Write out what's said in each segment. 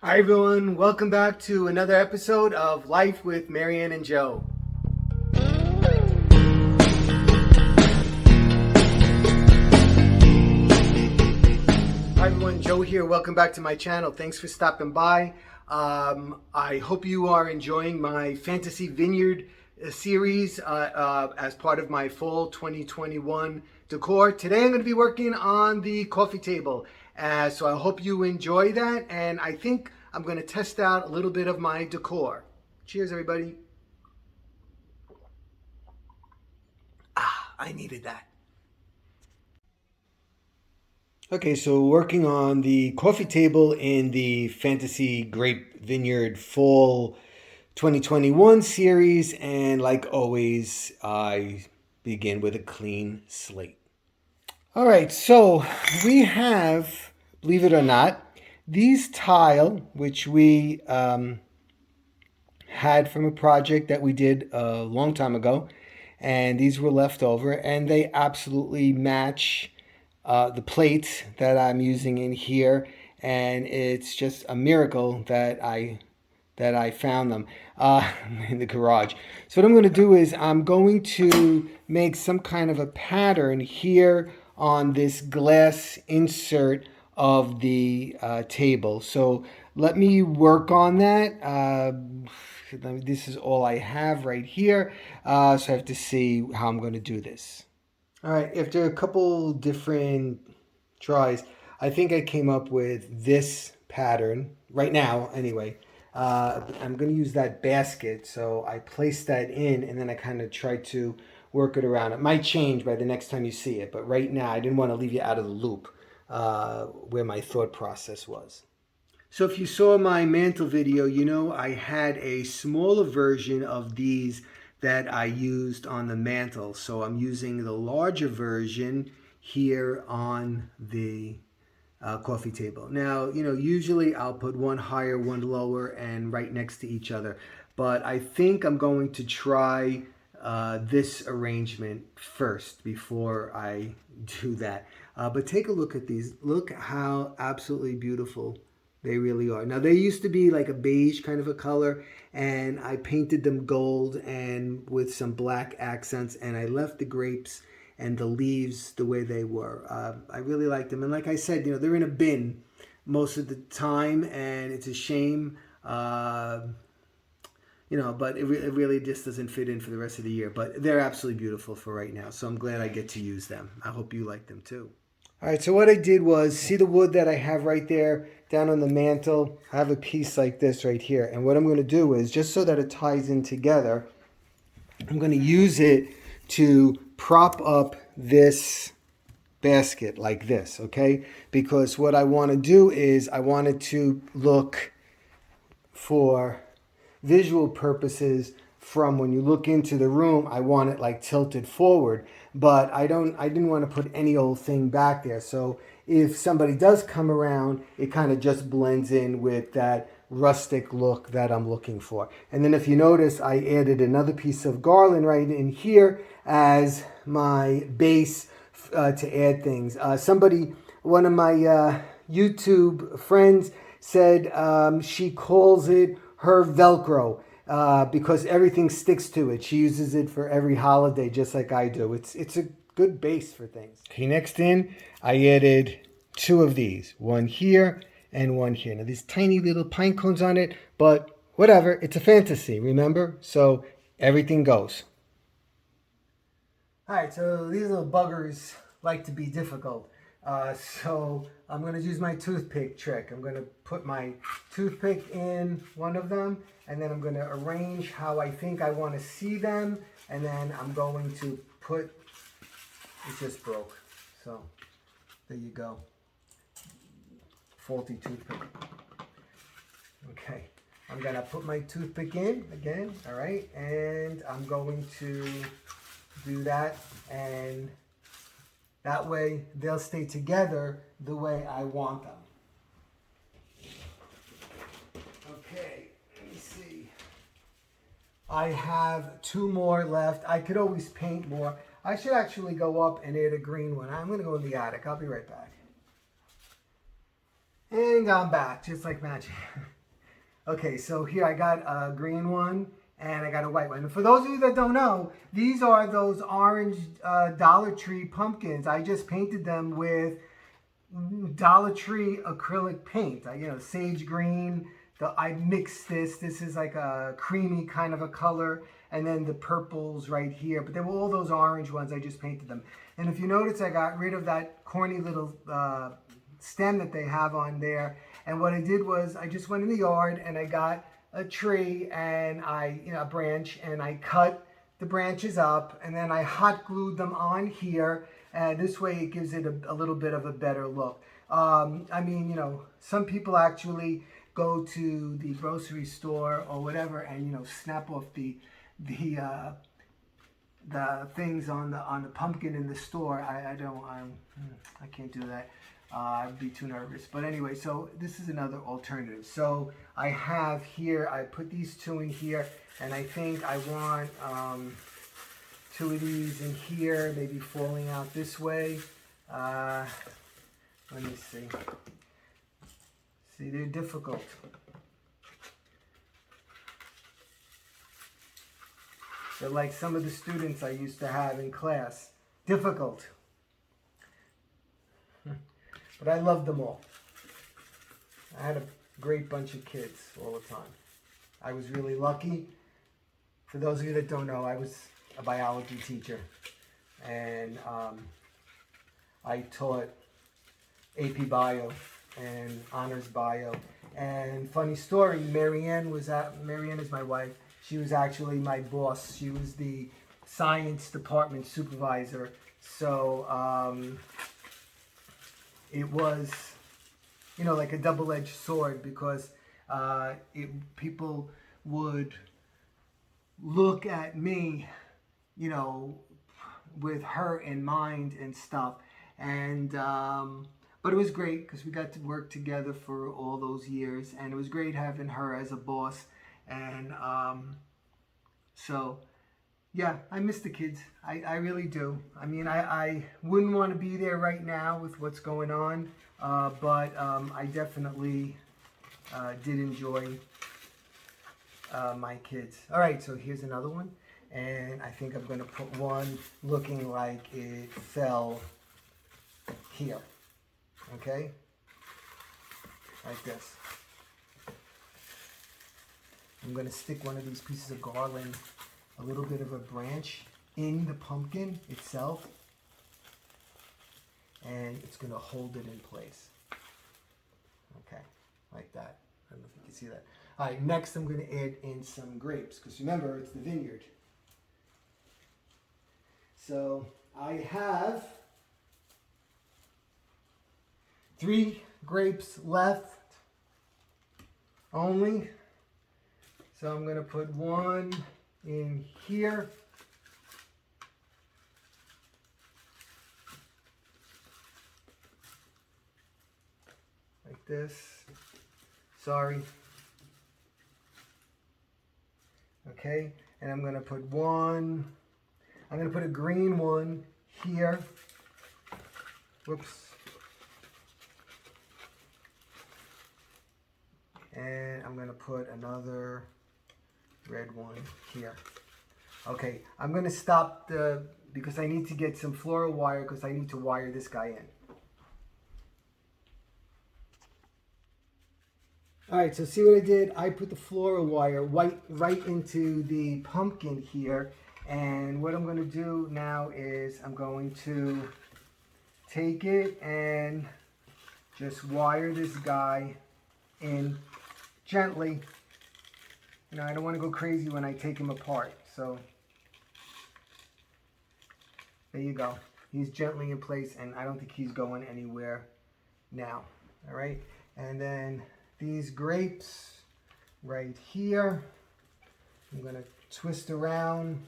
Hi everyone, welcome back to another episode of Life with Marianne and Joe. Hi everyone, Joe here. Welcome back to my channel. Thanks for stopping by. I hope you are enjoying my Fantasy Vineyard series as part of my fall 2021 decor. Today I'm going to be working on the coffee table. So I hope you enjoy that, and I think I'm going to test out a little bit of my decor. Cheers, everybody. I needed that. Okay, so working on the coffee table in the Fantasy Grape Vineyard Fall 2021 series, and like always, I begin with a clean slate. All right, so we have, believe it or not, these tile, which we had from a project that we did a long time ago, and these were left over, and they absolutely match the plates that I'm using in here, and it's just a miracle that I found them in the garage. So what I'm going to do is I'm going to make some kind of a pattern here on this glass insert of the table. So let me work on that. This is all I have right here. So I have to see how I'm going to do this. All right, after a couple different tries, I think I came up with this pattern right now anyway. I'm going to use that basket, so I place that in and then I kind of try to work it around. It might change by the next time you see it, but right now I didn't want to leave you out of the loop where my thought process was. So if you saw my mantle video, you know I had a smaller version of these that I used on the mantle. So I'm using the larger version here on the coffee table. Now, you know, usually I'll put one higher, one lower, and right next to each other. But I think I'm going to try this arrangement first before I do that. But take a look at these. Look how absolutely beautiful they really are. Now, they used to be like a beige kind of a color, and I painted them gold and with some black accents, and I left the grapes and the leaves the way they were. I really like them. And like I said, you know, they're in a bin most of the time, and it's a shame, you know, but it really just doesn't fit in for the rest of the year. But they're absolutely beautiful for right now, so I'm glad I get to use them. I hope you like them too. All right, so what I did was, see the wood that I have right there down on the mantle? I have a piece like this right here. And what I'm going to do is, just so that it ties in together, I'm going to use it to prop up this basket like this, okay? Because what I want to do is I want it to look, for visual purposes, from when you look into the room, I want it like tilted forward, but I didn't want to put any old thing back there. So if somebody does come around, it kind of just blends in with that rustic look that I'm looking for. And then if you notice, I added another piece of garland right in here as my base to add things. One of my YouTube friends said she calls it her Velcro because everything sticks to it. She uses it for every holiday just like I do. It's a good base for things. Okay, next in, I added two of these. One here and one here. Now, these tiny little pine cones on it, but whatever. It's a fantasy, remember? So everything goes. All right, so these little buggers like to be difficult. So I'm going to use my toothpick trick. I'm going to put my toothpick in one of them, and then I'm going to arrange how I think I want to see them, and then I'm going to put, it just broke, so there you go. Faulty toothpick. Okay, I'm going to put my toothpick in again, all right, and I'm going to do that, and that way they'll stay together the way I want them. Okay, let me see. I have two more left. I could always paint more. I should actually go up and add a green one. I'm going to go in the attic. I'll be right back. And I'm back, just like magic. Okay, so here I got a green one and I got a white one. And for those of you that don't know, these are those orange Dollar Tree pumpkins. I just painted them with Dollar Tree acrylic paint. Sage green. I mixed this. This is like a creamy kind of a color. And then the purples right here. But they were all those orange ones. I just painted them. And if you notice, I got rid of that corny little stem that they have on there. And what I did was I just went in the yard and I got a tree and a branch, and I cut the branches up and then I hot glued them on here. And this way it gives it a little bit of a better look. Some people actually go to the grocery store or whatever and, snap off the things on the pumpkin in the store. I can't do that. I'd be too nervous. But anyway, so this is another alternative. So I have here, I put these two in here, and I think I want two of these in here, maybe falling out this way. Let me see. See, they're difficult. They're like some of the students I used to have in class. Difficult. But I loved them all. I had a great bunch of kids all the time. I was really lucky. For those of you that don't know, I was a biology teacher. And I taught AP Bio and Honors Bio. And funny story, Marianne is my wife. She was actually my boss. She was the science department supervisor. So it was, like a double-edged sword, because people would look at me, with her in mind and stuff. And but it was great because we got to work together for all those years, and it was great having her as a boss. And so yeah, I miss the kids. I really do. I wouldn't want to be there right now with what's going on, but I definitely did enjoy my kids. All right, so here's another one. And I think I'm going to put one looking like it fell here. Okay? Like this. I'm going to stick one of these pieces of garland, a little bit of a branch, in the pumpkin itself, and it's going to hold it in place. Okay, like that. I don't know if you can see that. All right, next I'm going to add in some grapes, because remember, it's the vineyard. So I have 3 grapes left only. So I'm going to put one in here. Like this. Sorry. Okay, and I'm going to put a green one here. Whoops. And I'm going to put another red one here. Okay, I'm going to stop because I need to get some floral wire, because I need to wire this guy in. All right, so see what I did? I put the floral wire right into the pumpkin here. And what I'm going to do now is I'm going to take it and just wire this guy in gently. I don't want to go crazy when I take him apart. So there you go. He's gently in place, and I don't think he's going anywhere now. All right, and then these grapes right here, I'm going to twist around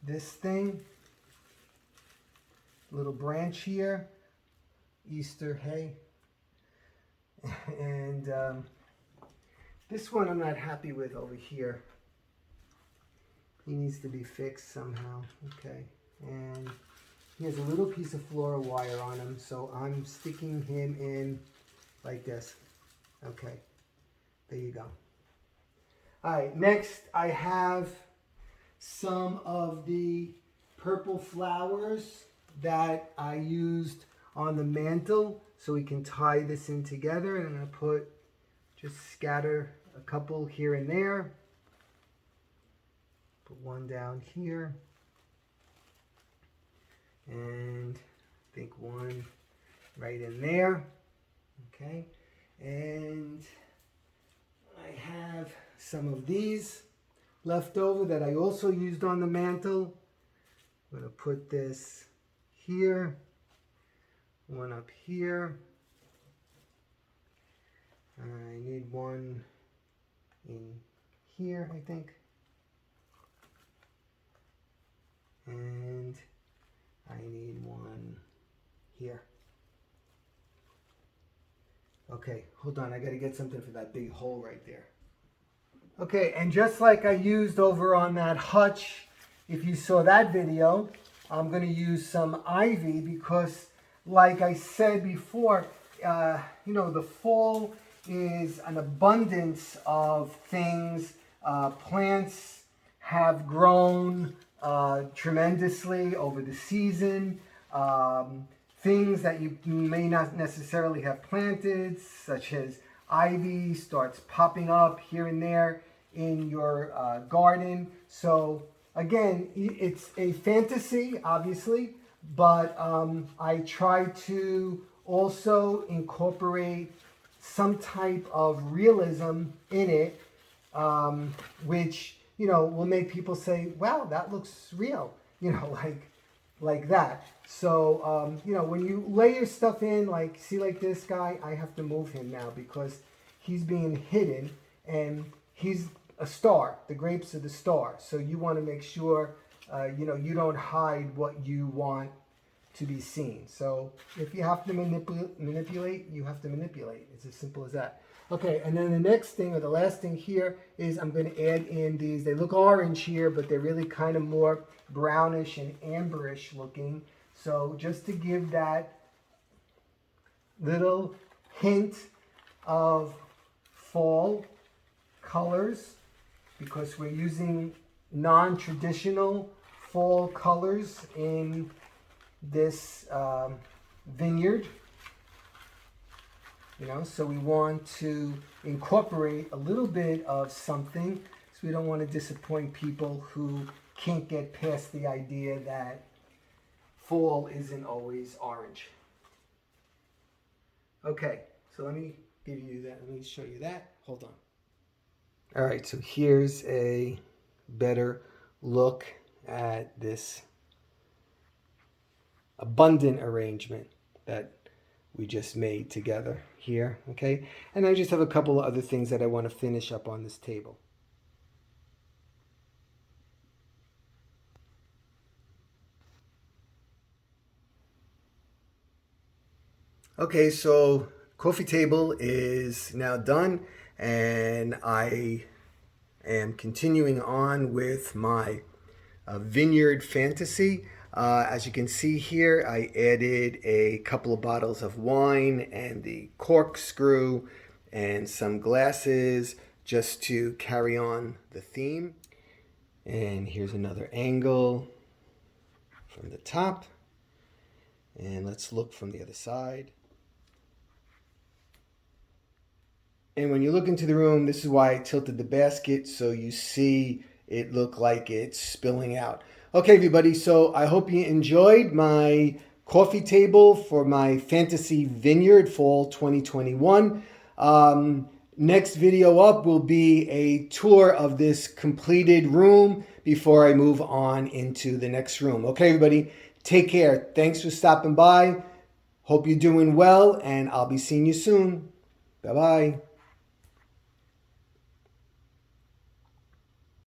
this thing, little branch here, Easter hay, and this one I'm not happy with over here. He needs to be fixed somehow. Okay, and he has a little piece of floral wire on him, so I'm sticking him in like this. Okay, there you go. All right, next I have some of the purple flowers that I used on the mantle, so we can tie this in together. And I'm going to just scatter a couple here and there. Put one down here. And I think one right in there. Okay. And I have some of these left over that I also used on the mantle. I'm going to put this here, one up here. I need one in here, I think. And I need one here. Okay, hold on. I got to get something for that big hole right there. Okay, and just like I used over on that hutch, if you saw that video, I'm going to use some ivy because, like I said before, you know, the fall is an abundance of things. Plants have grown tremendously over the season. Things that you may not necessarily have planted, such as ivy, starts popping up here and there in your garden. So again, it's a fantasy, obviously, but I try to also incorporate some type of realism in it, which, you know, will make people say, wow, that looks real, you know, like that. So, you know, when you lay your stuff in, like, see, like this guy, I have to move him now because he's being hidden and he's a star. The grapes are the star. So you want to make sure, you know, you don't hide what you want to be seen. So if you have to manipulate, you have to manipulate. It's as simple as that. Okay, and then the next thing, or the last thing here, is I'm going to add in these. They look orange here, but they're really kind of more brownish and amberish looking. So just to give that little hint of fall colors, because we're using non-traditional fall colors in this vineyard. You know, so we want to incorporate a little bit of something, so we don't want to disappoint people who can't get past the idea that fall isn't always orange. Okay, so let me give you that. Let me show you that. Hold on. All right, so here's a better look at this abundant arrangement that we just made together here, okay? And I just have a couple of other things that I want to finish up on this table. Okay, so coffee table is now done, and I am continuing on with my Vineyard Fantasy. As you can see here, I added a couple of bottles of wine and the corkscrew and some glasses just to carry on the theme. And here's another angle from the top. And let's look from the other side. And when you look into the room, this is why I tilted the basket so you see it look like it's spilling out. Okay, everybody, so I hope you enjoyed my coffee table for my Fantasy Vineyard Fall 2021. Next video up will be a tour of this completed room before I move on into the next room. Okay, everybody, take care. Thanks for stopping by. Hope you're doing well, and I'll be seeing you soon. Bye-bye.